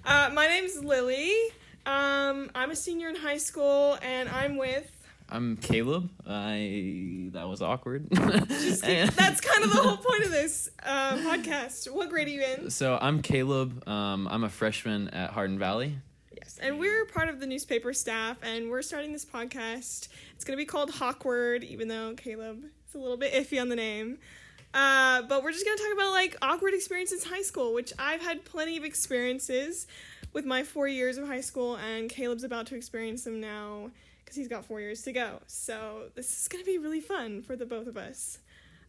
My name's Lily. I'm a senior in high school, and I'm Caleb. That was awkward. That's kind of the whole point of this podcast. What grade are you in? So I'm Caleb. I'm a freshman at Hardin Valley. Yes, and we're part of the newspaper staff, and we're starting this podcast. It's going to be called Hawkward, even though Caleb is a little bit iffy on the name. But we're just going to talk about, awkward experiences in high school, which I've had plenty of experiences with my 4 years of high school, and Caleb's about to experience them now because he's got 4 years to go. So this is going to be really fun for the both of us.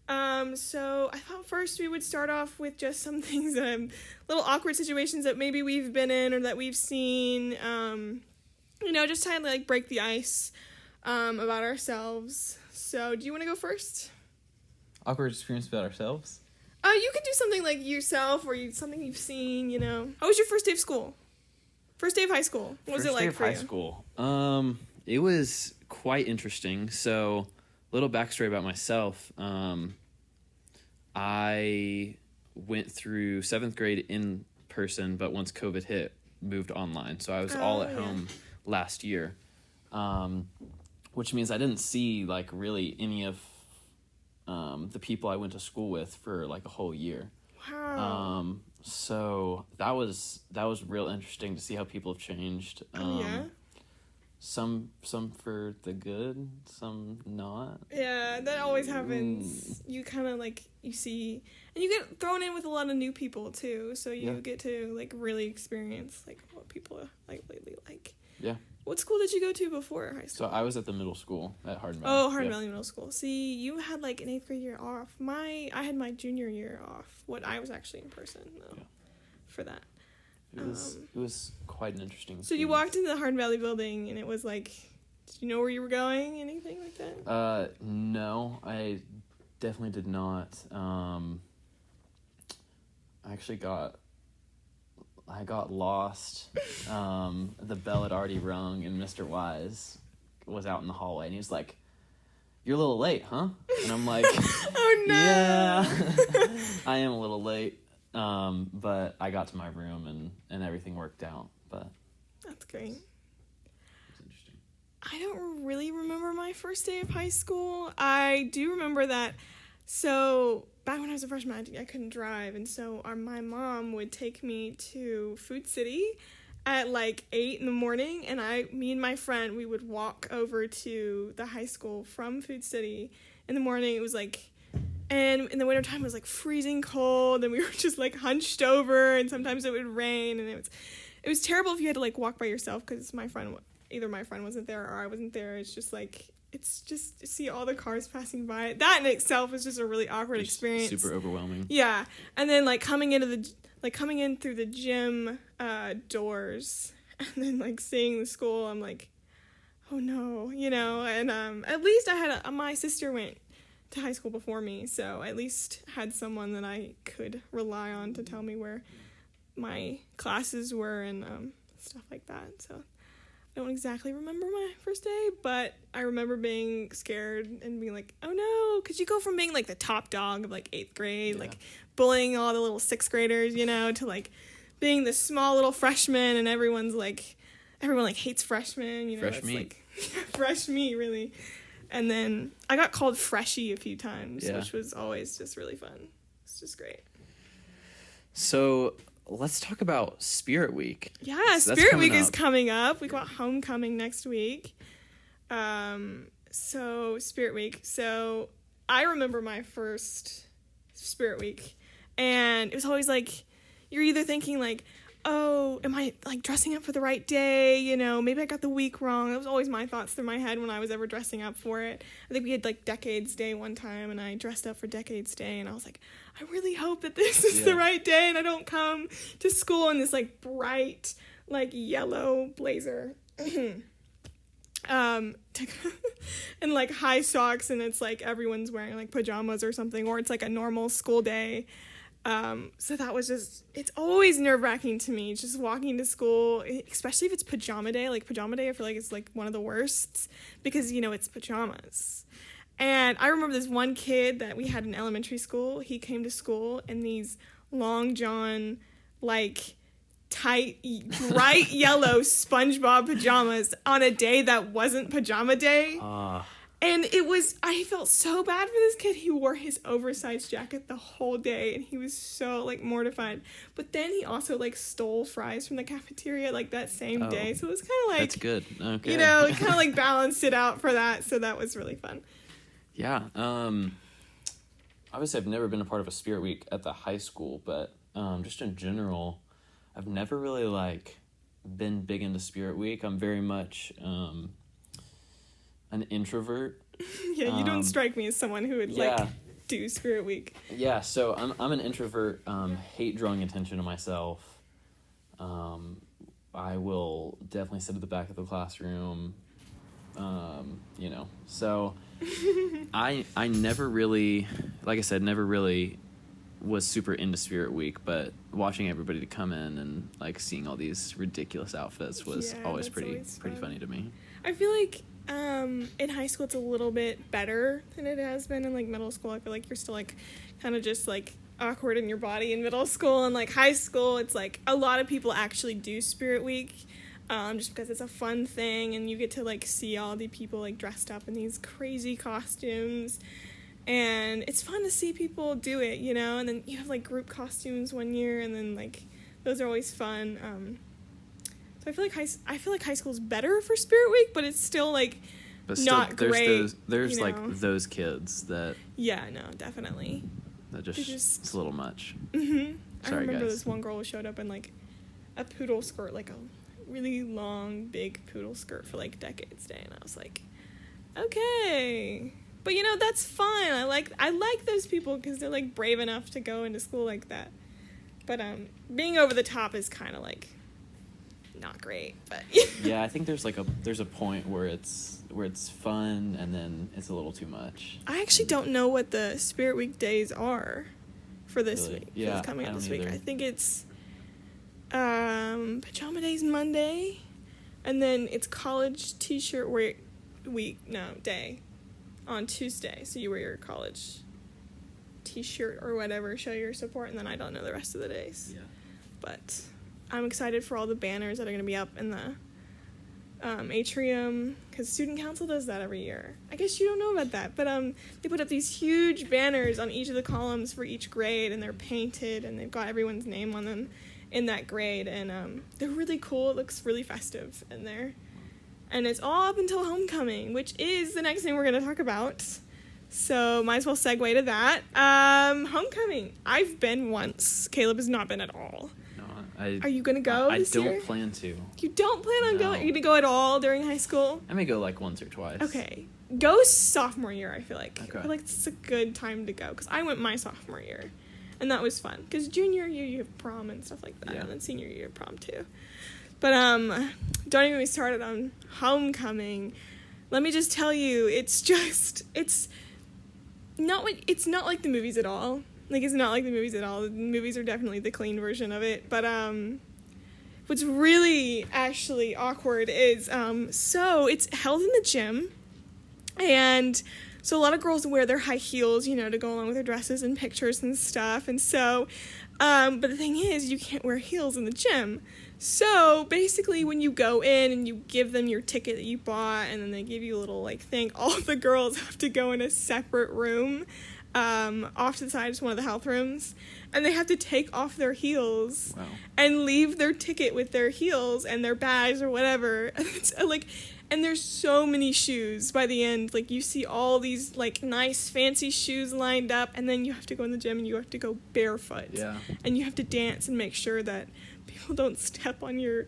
So I thought first we would start off with just some things, little awkward situations that maybe we've been in or that we've seen, just trying to, break the ice about ourselves. So do you want to go first? Awkward experience about ourselves? You could do something like yourself or something you've seen, How was your first day of school? First day of high school. What was it like for you? First day of high school. It was quite interesting. So, little backstory about myself. I went through 7th grade in person, but once COVID hit, moved online. So I was all at home last year, which means I didn't see really any of the people I went to school with for a whole year. Wow. So that was real interesting to see how people have changed. Some for the good, some not. Yeah, that always happens. You kind of you see, and you get thrown in with a lot of new people too, so you get to really experience what people lately like. Yeah. What school did you go to before high school? So I was at the middle school at Hardin Valley. Oh, Hardin Valley Middle School. See, you had an 8th grade year off. I had my junior year off. I was actually in person though, for that. It was quite an interesting experience. So you walked into the Hardin Valley building, and it was did you know where you were going? Anything like that? No, I definitely did not. I actually I got lost. The bell had already rung, and Mr. Wise was out in the hallway, and he was like, "You're a little late, huh?" And I'm like, "Oh no!" Yeah, I am a little late. But I got to my room, and everything worked out. But that's great. It's interesting. I don't really remember my first day of high school. I do remember that. So back when I was a freshman, I couldn't drive, and so my mom would take me to Food City at 8 in the morning, and me and my friend, we would walk over to the high school from Food City in the morning. It was and in the wintertime, it was freezing cold, and we were just hunched over, and sometimes it would rain, and it was terrible if you had to walk by yourself, because either my friend wasn't there or I wasn't there. It's just it's just to see all the cars passing by. That in itself is just a really awkward experience. Super overwhelming. Yeah, and then coming in through the gym doors, and then seeing the school, I'm oh no, and at least I had my sister went to high school before me, so at least had someone that I could rely on to tell me where my classes were and stuff like that. So I don't exactly remember my first day, but I remember being scared and being oh no, because you go from being the top dog of 8th grade, bullying all the little 6th graders, to being the small little freshman, and everyone hates freshmen, Fresh meat. Fresh meat, really. And then I got called Freshie a few times, yeah. Which was always just really fun. It's just great. So let's talk about Spirit Week. Yeah, so Spirit Week is coming up. We got homecoming next week. So Spirit Week. So I remember my first Spirit Week, and it was always you're either thinking oh, am I dressing up for the right day? Maybe I got the week wrong. That was always my thoughts through my head when I was ever dressing up for it. I think we had Decades Day one time, and I dressed up for Decades Day, and I was I really hope that this is the right day, and I don't come to school in this bright yellow blazer. And high socks, and it's everyone's wearing pajamas or something, or it's a normal school day. So that was it's always nerve-wracking to me, just walking to school, especially if it's pajama day. Pajama day, I feel it's one of the worst, because, it's pajamas. And I remember this one kid that we had in elementary school. He came to school in these long john like tight, bright yellow SpongeBob pajamas on a day that wasn't pajama day. And I felt so bad for this kid. He wore his oversized jacket the whole day, and he was so, like, mortified. But then he also, like, stole fries from the cafeteria, like, that same day. So it was kind of like... That's good. Okay. You know, it kind of, like, balanced it out for that. So that was really fun. Yeah. Obviously, I've never been a part of a Spirit Week at the high school, but just in general, I've never really, like, been big into Spirit Week. I'm very much... an introvert. Yeah, you don't strike me as someone who would like do Spirit Week. Yeah, so I'm an introvert. Hate drawing attention to myself. I will definitely sit at the back of the classroom. You know, so I never really, like I said, never really was super into Spirit Week, but watching everybody to come in and like seeing all these ridiculous outfits was always pretty funny to me. I feel like in high school it's a little bit better than it has been in like middle school. I feel like you're still like kind of just like awkward in your body in middle school, and like high school it's like a lot of people actually do Spirit Week just because it's a fun thing and you get to like see all the people like dressed up in these crazy costumes, and it's fun to see people do it, you know. And then you have like group costumes one year, and then like those are always fun. So I feel like high school's better for Spirit Week, but it's still like not great. There's like those kids that no, definitely that just it's a little much. Mm-hmm. Sorry, I remember guys. this one girl showed up in like a poodle skirt, like a really long, big poodle skirt for like Decades Day, and I was like, okay, but you know that's fun. I like those people because they're like brave enough to go into school like that. But being over the top is kind of like not great, but yeah, I think there's a point where it's fun and then it's a little too much. I actually don't know what the Spirit Week days are for this week. Yeah, coming up this week. either. I think it's Pajama Days Monday, and then it's college t-shirt day on Tuesday. So you wear your college t-shirt or whatever, show your support, and then I don't know the rest of the days. Yeah. But I'm excited for all the banners that are going to be up in the atrium, because student council does that every year. I guess you don't know about that, but they put up these huge banners on each of the columns for each grade, and they're painted, and they've got everyone's name on them in that grade, and they're really cool. It looks really festive in there, and it's all up until homecoming, which is the next thing we're going to talk about. So might as well segue to that. Homecoming. I've been once. Caleb has not been at all. Are you going to go this year? I don't plan to. You don't plan on going? Are you going to go at all during high school? I may go like once or twice. Okay. Go sophomore year, I feel like. Okay. I feel like it's a good time to go, because I went my sophomore year, and that was fun. Because junior year, you have prom and stuff like that, and then senior year, prom too. But don't even get me started on homecoming. Let me just tell you, it's not like the movies at all. Like, it's not like the movies at all. The movies are definitely the clean version of it. But what's really actually awkward is, so it's held in the gym. And so a lot of girls wear their high heels, you know, to go along with their dresses and pictures and stuff. And so, but the thing is, you can't wear heels in the gym. So basically when you go in and you give them your ticket that you bought, and then they give you a little, like, thing, all the girls have to go in a separate room. Off to the side, just one of the health rooms, and they have to take off their heels and leave their ticket with their heels and their bags or whatever. And it's like, and there's so many shoes by the end. Like, you see all these like nice fancy shoes lined up, and then you have to go in the gym and you have to go barefoot. Yeah. And you have to dance and make sure that people don't step on your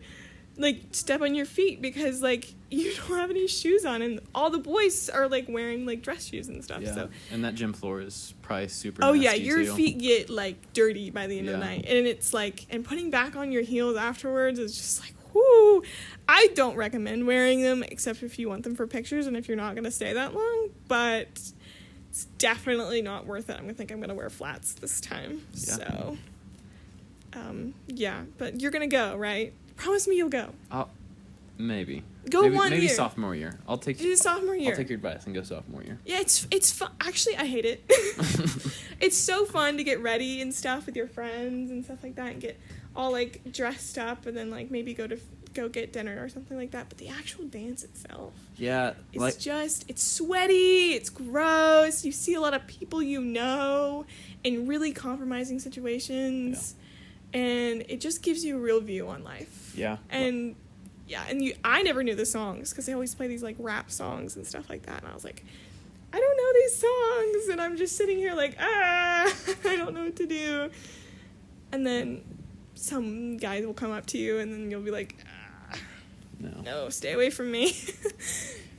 feet, because like you don't have any shoes on, and all the boys are like wearing like dress shoes and stuff. Yeah. So, and that gym floor is probably super nasty your too. Feet get like dirty by the end of the night, and it's like, and putting back on your heels afterwards is just like, whoo. I don't recommend wearing them except if you want them for pictures and if you're not going to stay that long, but it's definitely not worth it. I'm going to wear flats this time. So but you're going to go, right? Promise me you'll go. Maybe. Maybe maybe year. Sophomore year. I'll take sophomore year. I'll take your advice and go sophomore year. Yeah, it's fun. Actually, I hate it. it's so fun to get ready and stuff with your friends and stuff like that and get all like dressed up and then like maybe go get dinner or something like that. But the actual dance itself, Yeah, it's sweaty, it's gross. You see a lot of people you know in really compromising situations, and it just gives you a real view on life. Yeah. And I never knew the songs because they always play these like rap songs and stuff like that, and I was like, I don't know these songs, and I'm just sitting here like, I don't know what to do. And then some guys will come up to you, and then you'll be like, no, stay away from me.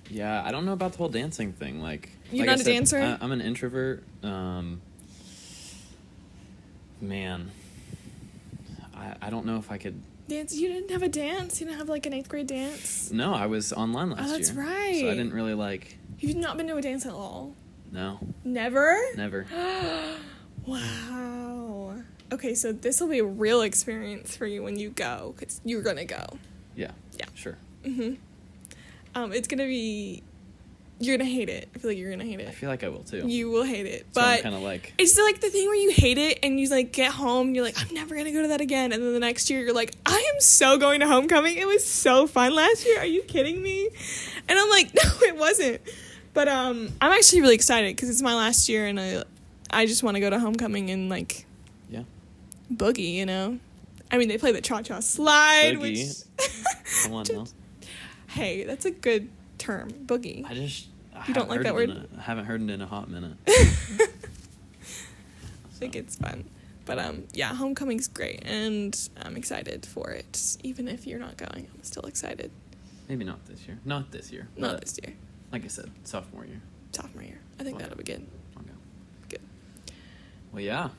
Yeah, I don't know about the whole dancing thing. Like, You're like not a dancer? I'm an introvert. Man, I don't know if I could Dance? You didn't have a dance? You didn't have like an 8th grade dance? No, I was online last year. Oh, that's right. So I didn't really like. You've not been to a dance at all? No. Never? Never. Wow. Okay, so this will be a real experience for you when you go, because you're gonna go. Yeah. Yeah. Sure. It's gonna be. You're gonna hate it. I feel like you're gonna hate it. I feel like I will too. You will hate it, So but I'm kind of like. it's like the thing where you hate it and you like get home and you're like, I'm never gonna go to that again, and then the next year you're like, I am so going to homecoming. It was so fun last year. Are you kidding me? And I'm like, no, it wasn't. But I'm actually really excited because it's my last year and I just want to go to homecoming and like. Yeah. Boogie, you know. I mean, they play the cha-cha slide, Boogie. which. Come on now. Hey, that's a good term, boogie. You don't like that word? I haven't heard it in a hot minute. I think it's fun. But yeah, homecoming's great and I'm excited for it. Even if you're not going, I'm still excited. Maybe not this year. Not this year. Not this year. Like I said, sophomore year. Sophomore year. I think that'll be good. I'll go. Good. Well, yeah.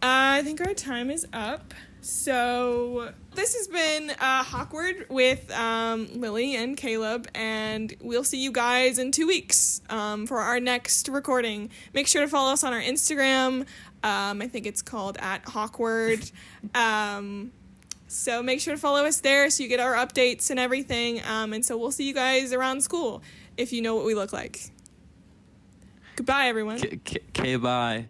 I think our time is up. So this has been Hawkward with Lily and Caleb, and we'll see you guys in 2 weeks for our next recording. Make sure to follow us on our Instagram. I think it's called @Hawkward. So make sure to follow us there so you get our updates and everything. And so we'll see you guys around school if you know what we look like. Goodbye, everyone. Bye.